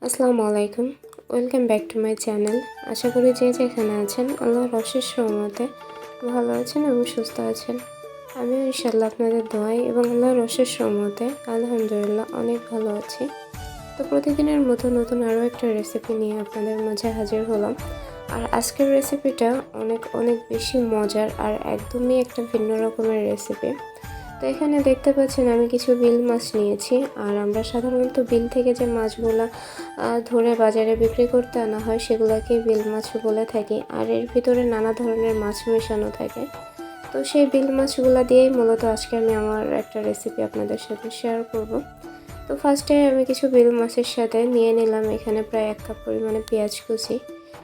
আসসালামু আলাইকুম। Welcome back to my channel. আশা করি যে যেখানে আছেন আল্লাহর অশেষ রহমতে ভালো আছেন এবং সুস্থ আছেন। আমিও ইনশাআল্লাহ আপনাদের দোয়ায় এবং আল্লাহর অশেষ রহমতে আলহামদুলিল্লাহ অনেক ভালো আছি। তো প্রতিদিনের মতো নতুন আরও একটা রেসিপি নিয়ে আপনাদের মাঝে হাজির হলাম। আর আজকের রেসিপিটা অনেক অনেক বেশি মজার আর একদমই একটা ভিন্ন রকমের রেসিপি। তো এখানে দেখতে পাচ্ছেন আমি কিছু বিল মাছ নিয়েছি। আর আমরা সাধারণত বিল থেকে যে মাছগুলো ধরে বাজারে বিক্রি করতে আনা হয় সেগুলোকে বিল মাছ বলে থাকি। আর এর ভিতরে নানা ধরনের মাছ মেশানো থাকে। তো সেই বিল মাছগুলো দিয়েই মূলত আজকে আমি আমার একটা রেসিপি আপনাদের সাথে শেয়ার করব। তো ফার্স্টে আমি কিছু বিল মাছের সাথে নিয়ে নিলাম এখানে প্রায় 1 কাপ পরিমাণে পেঁয়াজ কুচি।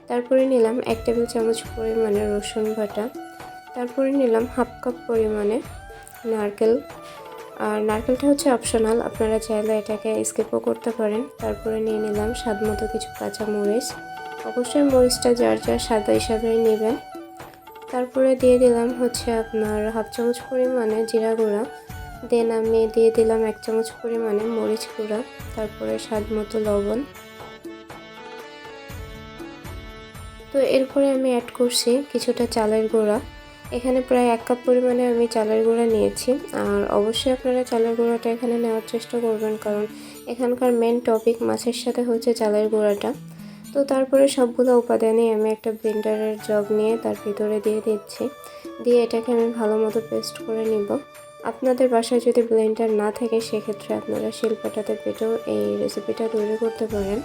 তারপরে নিলাম 1 টেবিল চামচ পরিমাণে রসুন বাটা। তারপরে নিলাম হাফ কাপ পরিমাণে নারকেল। আর নারকেলটা হচ্ছে অপশনাল, আপনারা চাইলে এটাকে স্কিপও করতে পারেন। তারপরে নিয়ে নিলাম স্বাদ মতো কিছু কাঁচা মরিচ। অবশ্যই মরিচটা যার যার স্বাদ হিসাবেই নেবেন। তারপরে দিয়ে দিলাম হচ্ছে আপনার হাফ চামচ পরিমাণে জিরা গুঁড়া। দেন আমি দিয়ে দিলাম 1 চামচ পরিমাণে মরিচ গুঁড়া। তারপরে স্বাদ মতো লবণ। তো এরপরে আমি অ্যাড করছি কিছুটা চালের গুঁড়া। এখানে প্রায় 1 কাপ পরিমাণে আমি চালের গুঁড়া নিয়েছি। আর অবশ্যই আপনারা চালের গুঁড়াটা এখানে নেওয়ার চেষ্টা করবেন, কারণ এখানকার মেন টপিক মাছের সাথে হচ্ছে চালের গুঁড়াটা। তো তারপরে সবগুলো উপাদানই আমি একটা ব্লেন্ডারের জগ নিয়ে তার ভিতরে দিয়ে দিচ্ছি। দিয়ে এটাকে আমি ভালো মতো পেস্ট করে নিব। আপনাদের বাসায় যদি ব্লেন্ডার না থাকে সেক্ষেত্রে আপনারা শিলপাটাতে বেটেও এই রেসিপিটা তৈরি করতে পারেন।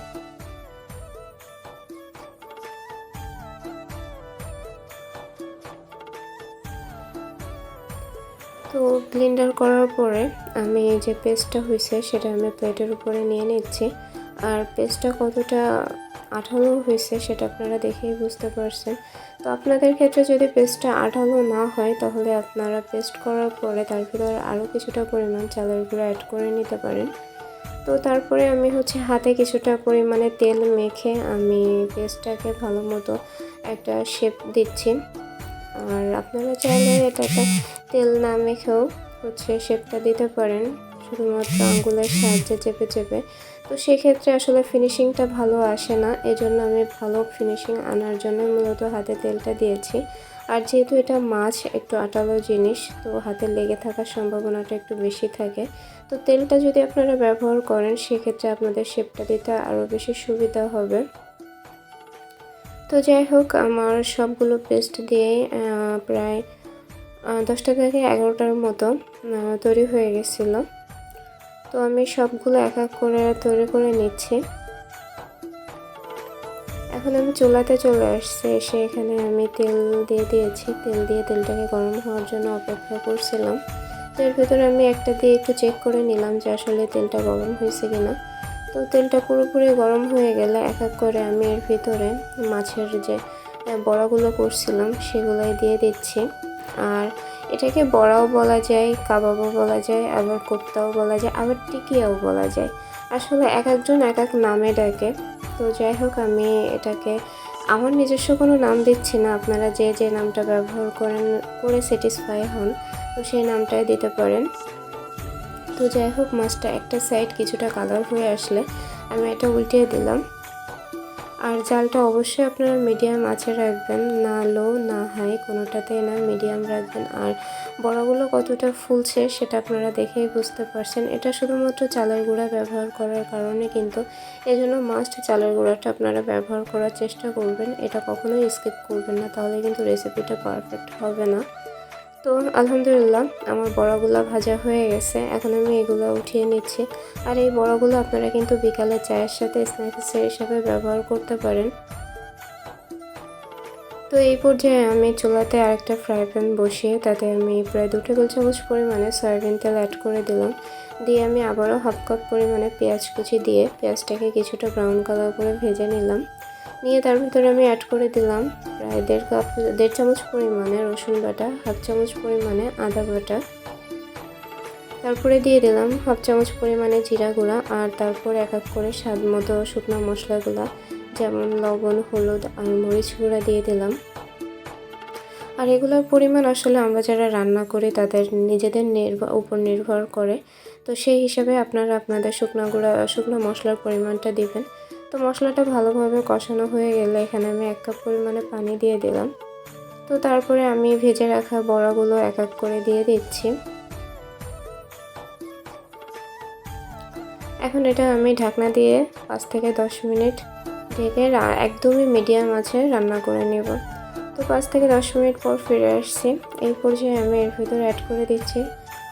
তো ব্লেন্ডার করার পরে আমি যে পেস্টটা হয়েছে সেটা আমি প্লেটের উপরে নিয়ে নিচ্ছি। আর পেস্টটা কতটা আঠালো হয়েছে সেটা আপনারা দেখেই বুঝতে পারছেন। তো আপনাদের ক্ষেত্রে যদি পেস্টটা আঠালো না হয় তাহলে আপনারা পেস্ট করার পরে তার ভিতরে আরও কিছুটা পরিমাণ চালের গুঁড়ো অ্যাড করে নিতে পারেন। তো তারপরে আমি হচ্ছে হাতে কিছুটা পরিমাণে তেল মেখে আমি পেস্টটাকে ভালো মতো একটা শেপ দিচ্ছি। আর আপনারা চাইলে এটাতে তেল না মেখেও হচ্ছে শেপটা দিতে পারেন, শুধুমাত্র আঙ্গুলের সাহায্যে চেপে চেপে। তো সেক্ষেত্রে আসলে ফিনিশিংটা ভালো আসে না, এজন্য আমি ভালো ফিনিশিং আনার জন্য মূলত হাতে তেলটা দিয়েছি। আর যেহেতু এটা মাছ একটু আঠালো জিনিস, তো হাতে লেগে থাকার সম্ভাবনাটা একটু বেশি থাকে। তো তেলটা যদি আপনারা ব্যবহার করেন সেক্ষেত্রে আপনাদের শেপটা দিতে আরও বেশি সুবিধা হবে। তো যাই হোক, আমার সবগুলো পেস্ট দিয়ে প্রায় 10টা থেকে 11টার মতো তৈরি হয়ে গেছিলো। তো আমি সবগুলো এক এক করে তৈরি করে নিচ্ছি। এখন আমি চুলাতে চলে আসছি, এসে এখানে আমি তেল দিয়ে দিয়েছি। তেল দিয়ে তেলটাকে গরম হওয়ার জন্য অপেক্ষা করছিলাম। তো এর ভিতরে আমি একটা দিয়ে একটু চেক করে নিলাম যে আসলে তেলটা গরম হয়েছে কিনা। তো তেলটা পুরোপুরি গরম হয়ে গেলে এক এক করে আমি এর ভিতরে মাছের যে বড়াগুলো করছিলাম সেগুলোই দিয়ে দিচ্ছি। আর এটাকে বড়াও বলা যায়, কাবাবও বলা যায়, আবার কোপ্তাও বলা যায়, আবার টিকিয়াও বলা যায়। আসলে এক একজন এক এক নামে ডাকে। তো যাই হোক, আমি এটাকে আমার নিজস্ব কোনো নাম দিচ্ছি না, আপনারা যে যে নামটা ব্যবহার করে স্যাটিসফাই হন তো সেই নামটাই দিতে পারেন। তো যাই হোক, মাছটা একটা সাইড কিছুটা কালার হয়ে আসলে আমি এটা উল্টিয়ে দিলাম। আর জালটা অবশ্যই আপনারা মিডিয়াম আঁচে রাখবেন, না লো না হাই কোনোটাতেই না, মিডিয়াম রাখবেন। আর বড়াগুলো কতটা ফুলছে সেটা আপনারা দেখেই বুঝতে পারছেন। এটা শুধুমাত্র চালের গুঁড়া ব্যবহার করার কারণে কিন্তু, এজন্য মাস্ট চালের গুঁড়াটা আপনারা ব্যবহার করার চেষ্টা করবেন। এটা কখনোই স্কিপ করবেন না, তাহলে কিন্তু রেসিপিটা পারফেক্ট হবে না। তো আলহামদুলিল্লাহ আমার বড়াগুলো ভাজা হয়ে গেছে, এখন আমি এগুলো উঠিয়ে নিচ্ছি। আর এই বড়াগুলো আপনারা কিন্তু বিকালে চায়ের সাথে স্ন্যাক্স হিসাবে ব্যবহার করতে পারেন। তো এই পর্যায়ে আমি চুলাতে আরেকটা ফ্রাই প্যান বসিয়ে তাতে আমি প্রায় 2 টেবিল চামচ পরিমাণে সয়াবিন তেল অ্যাড করে দিলাম। দিয়ে আমি আবারও হাফ কাপ পরিমাণে পেঁয়াজ কুচি দিয়ে পেঁয়াজটাকে কিছুটা ব্রাউন কালার করে ভেজে নিলাম। নিয়ে তার ভিতরে আমি অ্যাড করে দিলাম প্রায় 1.5 চামচ পরিমাণে রসুন বাটা, হাফ চামচ পরিমাণে আদা বাটা। তারপরে দিয়ে দিলাম হাফ চামচ পরিমাণে জিরা গুঁড়া। আর তারপর এক এক করে স্বাদ মতো শুকনো মশলাগুলো যেমন লবণ, হলুদ আর মরিচ গুঁড়া দিয়ে দিলাম। আর এগুলোর পরিমাণ আসলে আমরা যারা রান্না করি তাদের নিজেদের উপর নির্ভর করে। তো সেই হিসাবে আপনারা আপনাদের শুকনো মশলার পরিমাণটা দিবেন। তো মশলাটা ভালোভাবে কষানো হয়ে গেলে এখানে আমি 1 কাপ পরিমাণে পানি দিয়ে দিলাম। তো তারপরে আমি ভেজে রাখা বড়াগুলো এক এক করে দিয়ে দিচ্ছি। এখন এটা আমি ঢাকনা দিয়ে 5 থেকে 10 মিনিট ঢেকে একদমই মিডিয়াম আঁচে রান্না করে নেব। তো 5 থেকে 10 মিনিট পর ফিরে আসছি। এই পর্যায়ে আমি এর ভিতরে অ্যাড করে দিচ্ছি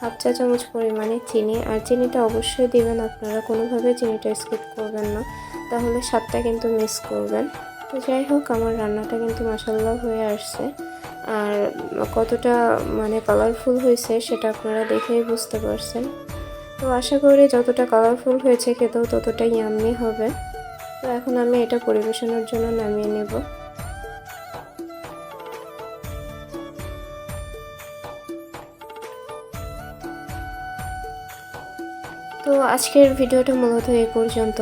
হাফ চা চামচ পরিমাণে চিনি। আর চিনিটা অবশ্যই দিবেন, আপনারা কোনোভাবে চিনিটা স্কিপ করবেন না, তাহলে স্বাদটা কিন্তু মিস করবেন। তো যাই হোক, আমার রান্নাটা কিন্তু মাশাআল্লাহ হয়ে আসছে। আর কতটা কালারফুল হয়েছে সেটা আপনারা দেখেই বুঝতে পারছেন। তো আশা করি যতটা কালারফুল হয়েছে খেতেও ততটাই ইয়াম্মি হবে। তো এখন আমি এটা পরিবেশনের জন্য নামিয়ে নেব। তো আজকের ভিডিওটা মূলত এই পর্যন্ত।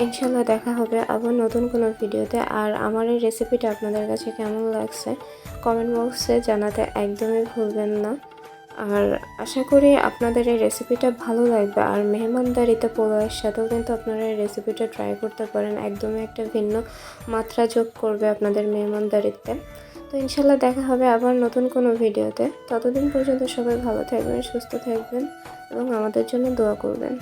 ইনশাল্লাহ দেখা হবে আবার নতুন কোনো ভিডিওতে। আর আমার এই রেসিপিটা আপনাদের কাছে কেমন লাগছে কমেন্ট বক্সে জানাতে একদমই ভুলবেন না। আর আশা করি আপনাদের এই রেসিপিটা ভালো লাগবে। আর মেহমানদারিতে পোলাওয়ের সাথেও কিন্তু আপনারা এই রেসিপিটা ট্রাই করতে পারেন, একদমই একটা ভিন্ন মাত্রা যোগ করবে আপনাদের মেহমানদারিতে। তো ইনশাল্লাহ দেখা হবে আবার নতুন কোনো ভিডিওতে। ততদিন পর্যন্ত সবাই ভালো থাকবেন, সুস্থ থাকবেন এবং আমাদের জন্য দোয়া করবেন।